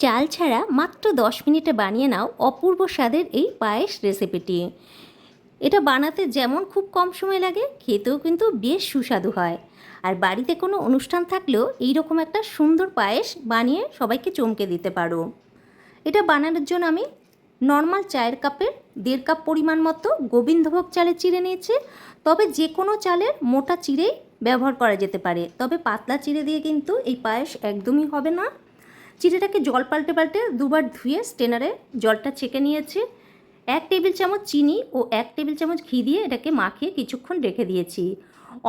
চাল ছাড়া মাত্র 10 মিনিটে বানিয়ে নাও অপূর্ব স্বাদের এই পায়েস রেসিপিটি। এটা বানাতে যেমন খুব কম সময় লাগে, খেতেও কিন্তু বেশ সুস্বাদু হয়। আর বাড়িতে কোনো অনুষ্ঠান থাকলেও এইরকম একটা সুন্দর পায়েস বানিয়ে সবাইকে চমকে দিতে পারো। এটা বানানোর জন্য আমি নর্মাল চায়ের কাপের 1.5 কাপ পরিমাণ মতো গোবিন্দভোগ চালের চিড়ে নিয়েছি। তবে যে কোনো চালের মোটা চিড়েই ব্যবহার করা যেতে পারে, তবে পাতলা চিড়ে দিয়ে কিন্তু এই পায়েস একদমই হবে না। চিড়েটাকে জল পাল্টে পাল্টে দুবার ধুয়ে স্টেনারে জলটা ছেঁকে নিয়েছি। 1 টেবিল চামচ চিনি ও 1 টেবিল চামচ ঘি দিয়ে এটাকে মাখিয়ে কিছুক্ষণ রেখে দিয়েছি।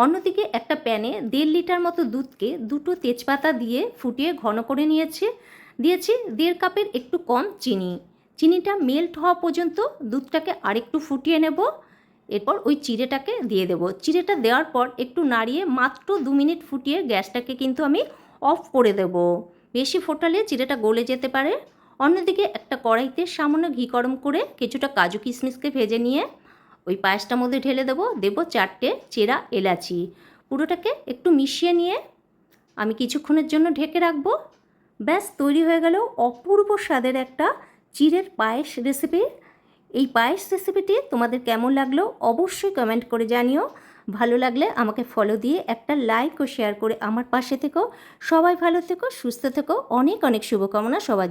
অন্যদিকে একটা প্যানে 1.5 লিটার মতো দুধকে 2টো তেজপাতা দিয়ে ফুটিয়ে ঘন করে দিয়েছি 1.5 কাপের একটু কম চিনি। চিনিটা মেল্ট হওয়া পর্যন্ত দুধটাকে আরেকটু ফুটিয়ে নেব। এরপর ওই চিড়েটাকে দিয়ে দেবো। চিড়েটা দেওয়ার পর একটু নাড়িয়ে মাত্র 2 মিনিট ফুটিয়ে গ্যাসটাকে কিন্তু আমি অফ করে দেব। বেশি ফোটালে চিড়েটা গলে যেতে পারে। অন্যদিকে একটা কড়াইতে সামান্য ঘি গরম করে কিছুটা কাজু কিশমিশকে ভেজে নিয়ে ওই পায়েসটার মধ্যে ঢেলে দেবো 4টে চেরা এলাচি। পুরোটাকে একটু মিশিয়ে নিয়ে আমি কিছুক্ষণের জন্য ঢেকে রাখবো। ব্যাস তৈরি হয়ে গেল অপূর্ব স্বাদের একটা চিড়ের পায়েস রেসিপি। এই পায়েস রেসিপিটি তোমাদের কেমন লাগলো অবশ্যই কমেন্ট করে জানিও। ভালো লাগলে আমাকে ফলো দিয়ে একটা লাইক ও শেয়ার করে আমার পাশে থেকো। সবাই ভালো থেকো, সুস্থ থেকো। অনেক অনেক শুভকামনা সবার।